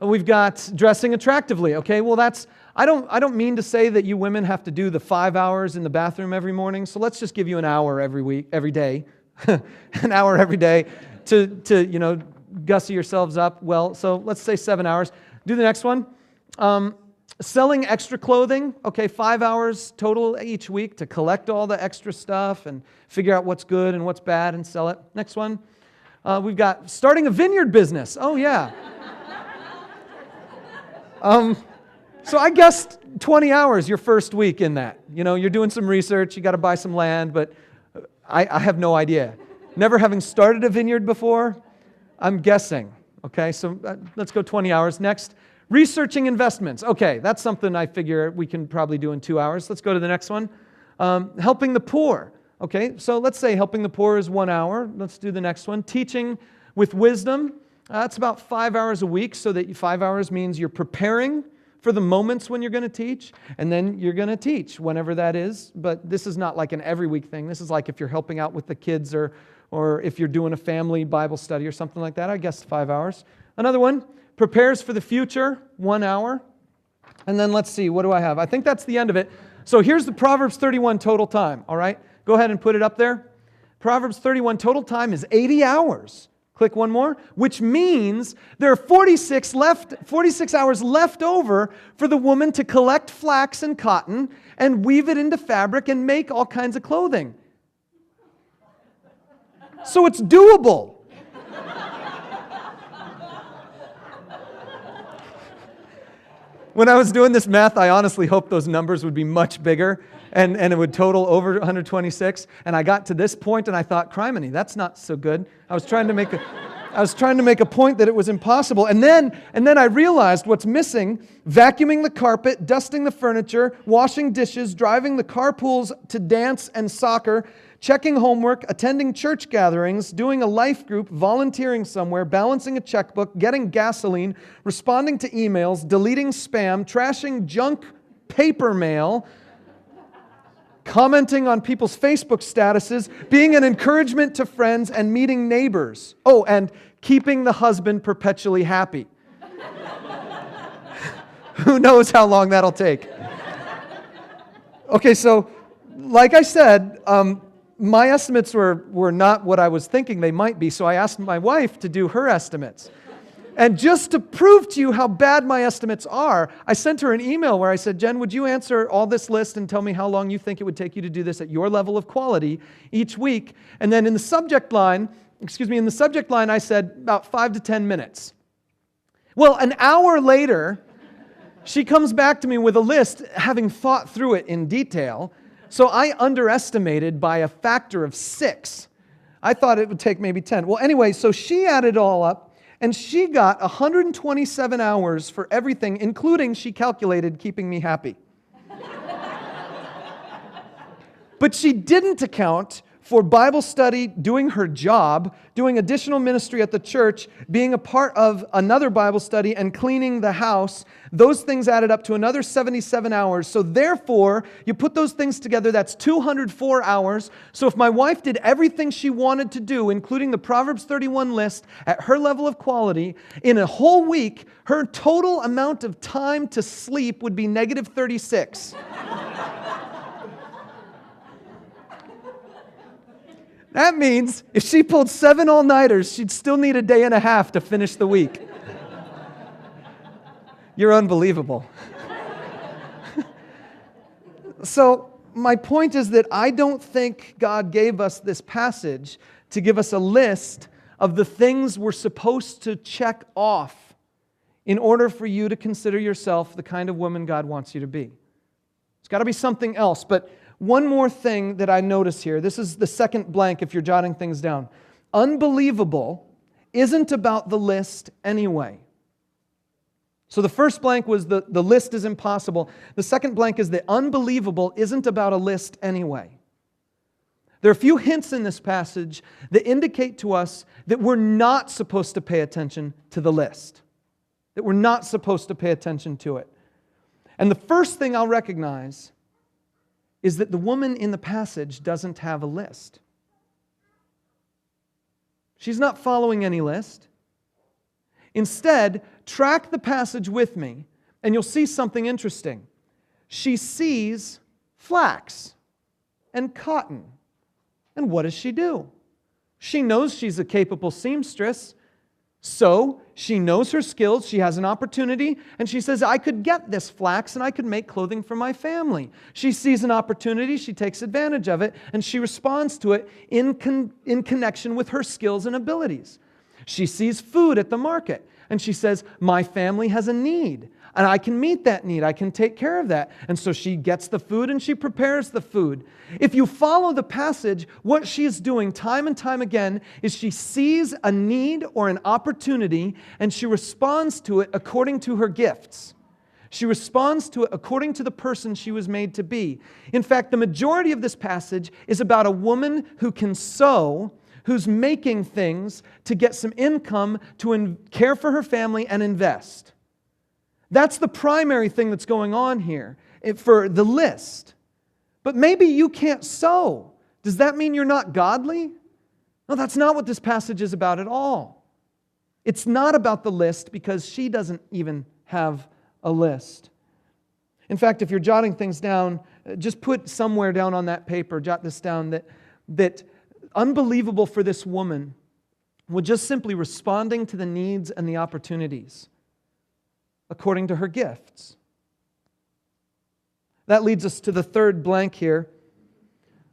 We've got dressing attractively. Okay, well I don't mean to say that you women have to do the 5 hours in the bathroom every morning. So let's just give you an hour every day, an hour every day to gussy yourselves up. Well, so let's say 7 hours. Do the next one. Selling extra clothing. Okay, 5 hours total each week to collect all the extra stuff and figure out what's good and what's bad and sell it. Next one. We've got starting a vineyard business. Oh yeah. So I guessed 20 hours your first week in that. You're doing some research, you got to buy some land, but I have no idea. Never having started a vineyard before, I'm guessing. Okay, so let's go 20 hours. Next, researching investments. Okay, that's something I figure we can probably do in 2 hours. Let's go to the next one. Helping the poor. Okay, so let's say helping the poor is 1 hour. Let's do the next one. Teaching with wisdom. That's about 5 hours a week, so that 5 hours means you're preparing for the moments when you're going to teach, and then you're going to teach whenever that is. But this is not like an every week thing. This is like if you're helping out with the kids or if you're doing a family Bible study or something like that. I guess 5 hours. Another one, prepares for the future, 1 hour. And then let's see, what do I have? I think that's the end of it. So here's the Proverbs 31 total time, all right? Go ahead and put it up there. Proverbs 31 total time is 80 hours. Click one more, which means there are 46 hours left over for the woman to collect flax and cotton and weave it into fabric and make all kinds of clothing. So it's doable. When I was doing this math, I honestly hoped those numbers would be much bigger and it would total over 126. And I got to this point and I thought, criminy, that's not so good. I was trying to make a point that it was impossible. And then I realized what's missing: vacuuming the carpet, dusting the furniture, washing dishes, driving the carpools to dance and soccer, checking homework, attending church gatherings, doing a life group, volunteering somewhere, balancing a checkbook, getting gasoline, responding to emails, deleting spam, trashing junk paper mail, commenting on people's Facebook statuses, being an encouragement to friends, and meeting neighbors. Oh, and keeping the husband perpetually happy. Who knows how long that'll take? Okay, so like I said, my estimates were not what I was thinking they might be, so I asked my wife to do her estimates. And just to prove to you how bad my estimates are, I sent her an email where I said, Jen, would you answer all this list and tell me how long you think it would take you to do this at your level of quality each week? And then in the subject line, I said about 5 to 10 minutes. Well, an hour later, she comes back to me with a list, having thought through it in detail. So I underestimated by a factor of 6. I thought it would take maybe 10. Well, anyway, so she added it all up, and she got 127 hours for everything, including, she calculated, keeping me happy. But she didn't account for Bible study, doing her job, doing additional ministry at the church, being a part of another Bible study, and cleaning the house. Those things added up to another 77 hours. So therefore, you put those things together, that's 204 hours. So if my wife did everything she wanted to do, including the Proverbs 31 list, at her level of quality, in a whole week, her total amount of time to sleep would be negative 36. That means if she pulled 7 all-nighters, she'd still need a day and a half to finish the week. You're unbelievable. So my point is that I don't think God gave us this passage to give us a list of the things we're supposed to check off in order for you to consider yourself the kind of woman God wants you to be. It's got to be something else. But one more thing that I notice here. This is the second blank if you're jotting things down. Unbelievable isn't about the list anyway. So the first blank was the list is impossible. The second blank is that unbelievable isn't about a list anyway. There are a few hints in this passage that indicate to us that we're not supposed to pay attention to the list. That we're not supposed to pay attention to it. And the first thing I'll recognize is that the woman in the passage doesn't have a list. She's not following any list. Instead, track the passage with me, and you'll see something interesting. She sees flax and cotton. And what does she do? She knows she's a capable seamstress, so she knows her skills, she has an opportunity, and she says, I could get this flax and I could make clothing for my family. She sees an opportunity, she takes advantage of it, and she responds to it in connection with her skills and abilities. She sees food at the market, and she says, my family has a need, and I can meet that need, I can take care of that. And so she gets the food and she prepares the food. If you follow the passage, what she is doing time and time again is she sees a need or an opportunity and she responds to it according to her gifts. She responds to it according to the person she was made to be. In fact, the majority of this passage is about a woman who can sew, who's making things to get some income to care for her family and invest. That's the primary thing that's going on here for the list. But maybe you can't sew. Does that mean you're not godly? No, that's not what this passage is about at all. It's not about the list because she doesn't even have a list. In fact, if you're jotting things down, just put somewhere down on that paper, jot this down, that unbelievable for this woman was just simply responding to the needs and the opportunities according to her gifts. That leads us to the third blank here.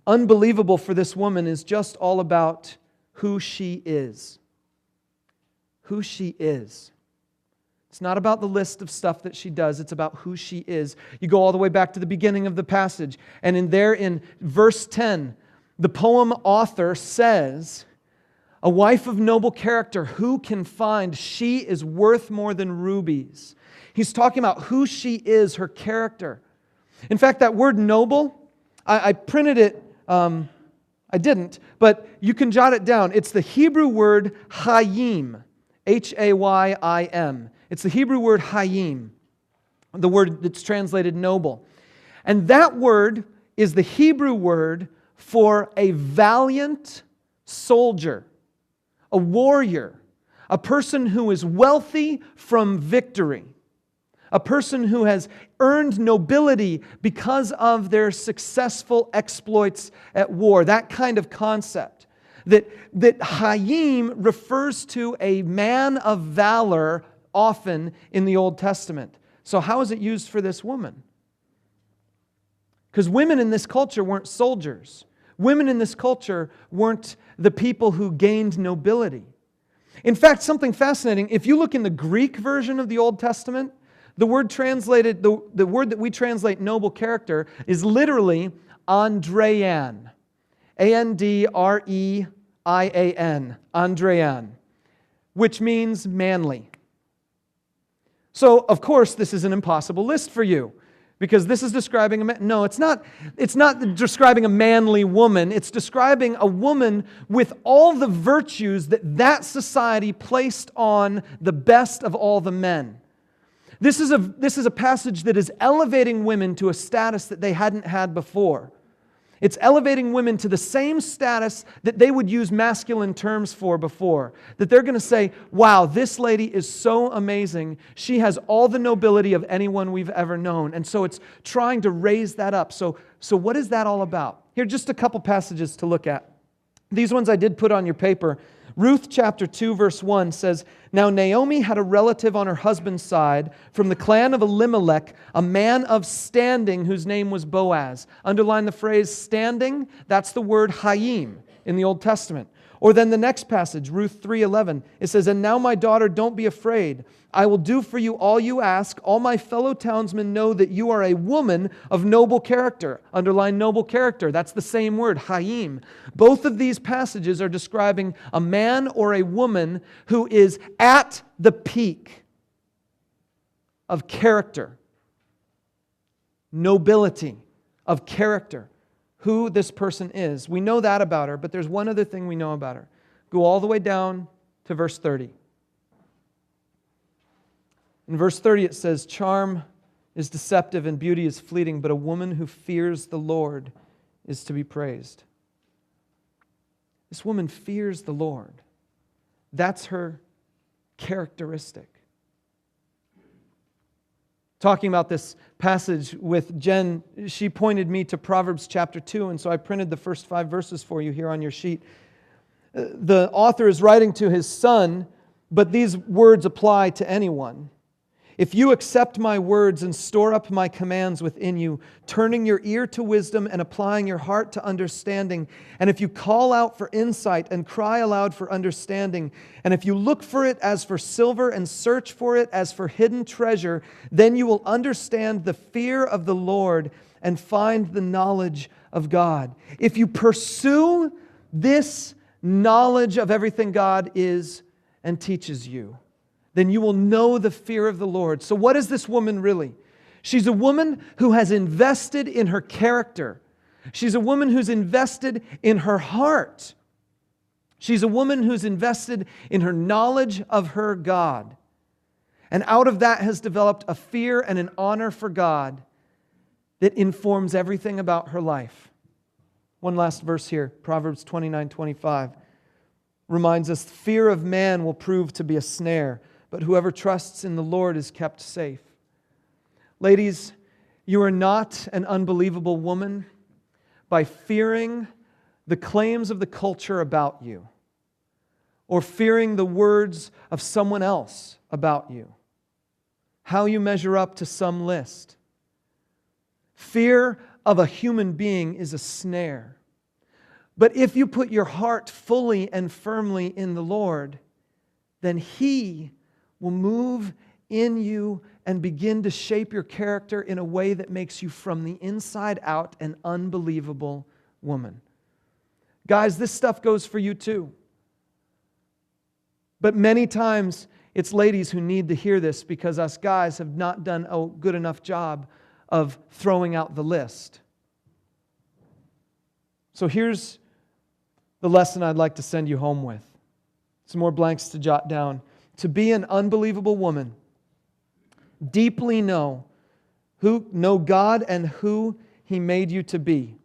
Unbelievable for this woman is just all about who she is. Who she is. It's not about the list of stuff that she does, it's about who she is. You go all the way back to the beginning of the passage, and in verse 10, the poem author says, a wife of noble character, who can find? She is worth more than rubies. He's talking about who she is, her character. In fact, that word noble, I printed it, I didn't, but you can jot it down. It's the Hebrew word hayim, H-A-Y-I-M. It's the Hebrew word hayim, the word that's translated noble. And that word is the Hebrew word for a valiant soldier, a warrior, a person who is wealthy from victory, a person who has earned nobility because of their successful exploits at war. That kind of concept. That Hayim refers to a man of valor often in the Old Testament. So how is it used for this woman? Because women in this culture weren't soldiers. Women in this culture weren't the people who gained nobility. In fact, something fascinating, if you look in the Greek version of the Old Testament, the word translated, the word that we translate noble character is literally Andrean. A-N-D-R-E-I-A-N. Andrean. Which means manly. So, of course, this is an impossible list for you. Because this is describing a man. No, it's not describing a manly woman. It's describing a woman with all the virtues that society placed on the best of all the men. This is a passage that is elevating women to a status that they hadn't had before. It's elevating women to the same status that they would use masculine terms for before. That they're going to say, wow, this lady is so amazing. She has all the nobility of anyone we've ever known. And so it's trying to raise that up. So what is that all about? Here are just a couple passages to look at. These ones I did put on your paper. Ruth chapter 2 verse 1 says, Now Naomi had a relative on her husband's side from the clan of Elimelech, a man of standing whose name was Boaz. Underline the phrase standing. That's the word hayim in the Old Testament. Or then the next passage, Ruth 3:11, it says, And now my daughter, don't be afraid. I will do for you all you ask. All my fellow townsmen know that you are a woman of noble character. Underline noble character. That's the same word, hayim. Both of these passages are describing a man or a woman who is at the peak of character, nobility of character. Who this person is. We know that about her, but there's one other thing we know about her. Go all the way down to verse 30. In verse 30 it says, Charm is deceptive and beauty is fleeting, but a woman who fears the Lord is to be praised. This woman fears the Lord. That's her characteristic. Talking about this passage with Jen, she pointed me to Proverbs chapter 2, and so I printed the first 5 verses for you here on your sheet. The author is writing to his son, but these words apply to anyone. If you accept my words and store up my commands within you, turning your ear to wisdom and applying your heart to understanding, and if you call out for insight and cry aloud for understanding, and if you look for it as for silver and search for it as for hidden treasure, then you will understand the fear of the Lord and find the knowledge of God. If you pursue this knowledge of everything God is and teaches you, then you will know the fear of the Lord. So what is this woman really? She's a woman who has invested in her character. She's a woman who's invested in her heart. She's a woman who's invested in her knowledge of her God. And out of that has developed a fear and an honor for God that informs everything about her life. One last verse here, Proverbs 29:25, reminds us, fear of man will prove to be a snare, but whoever trusts in the Lord is kept safe. Ladies, you are not an unbelievable woman by fearing the claims of the culture about you or fearing the words of someone else about you, how you measure up to some list. Fear of a human being is a snare. But if you put your heart fully and firmly in the Lord, then He will move in you and begin to shape your character in a way that makes you from the inside out an unbelievable woman. Guys, this stuff goes for you too. But many times it's ladies who need to hear this because us guys have not done a good enough job of throwing out the list. So here's the lesson I'd like to send you home with. Some more blanks to jot down. To be an unbelievable woman, deeply know God and who He made you to be,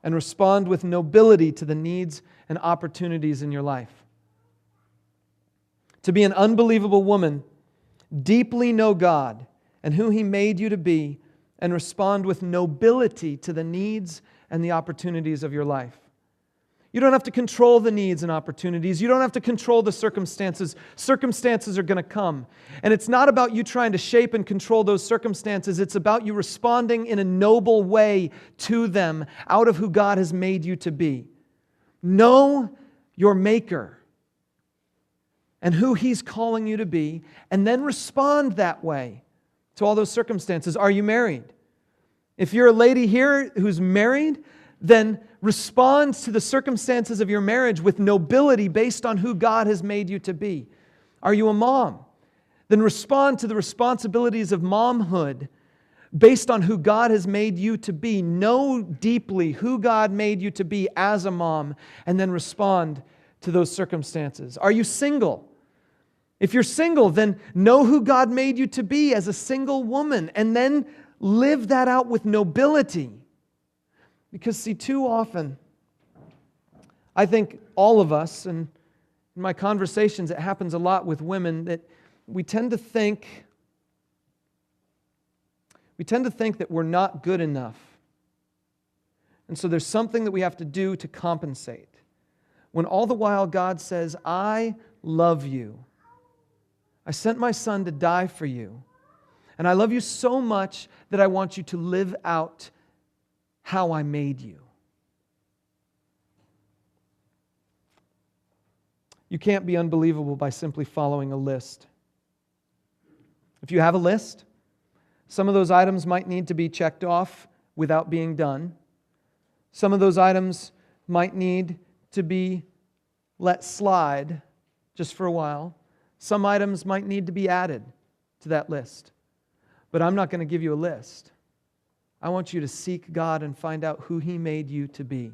and respond with nobility to the needs and opportunities in your life. To be an unbelievable woman, deeply know God and who He made you to be, and respond with nobility to the needs and the opportunities of your life. You don't have to control the needs and opportunities. You don't have to control the circumstances. Circumstances are going to come. And it's not about you trying to shape and control those circumstances. It's about you responding in a noble way to them out of who God has made you to be. Know your Maker and who He's calling you to be, and then respond that way to all those circumstances. Are you married? If you're a lady here who's married, then respond to the circumstances of your marriage with nobility based on who God has made you to be. Are you a mom? Then respond to the responsibilities of momhood based on who God has made you to be. Know deeply who God made you to be as a mom, and then respond to those circumstances. Are you single? If you're single, then know who God made you to be as a single woman, and then live that out with nobility. Because see, too often, I think all of us, and in my conversations it happens a lot with women, that we tend to think that we're not good enough. And so there's something that we have to do to compensate. When all the while God says, I love you. I sent my Son to die for you. And I love you so much that I want you to live out how I made you. You can't be unbelievable by simply following a list. If you have a list, some of those items might need to be checked off without being done. Some of those items might need to be let slide just for a while. Some items might need to be added to that list. But I'm not going to give you a list. I want you to seek God and find out who He made you to be.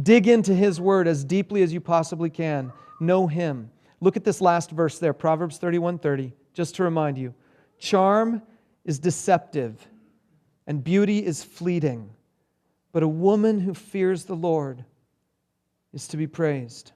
Dig into His Word as deeply as you possibly can. Know Him. Look at this last verse there, Proverbs 31:30, just to remind you. Charm is deceptive, and beauty is fleeting, but a woman who fears the Lord is to be praised.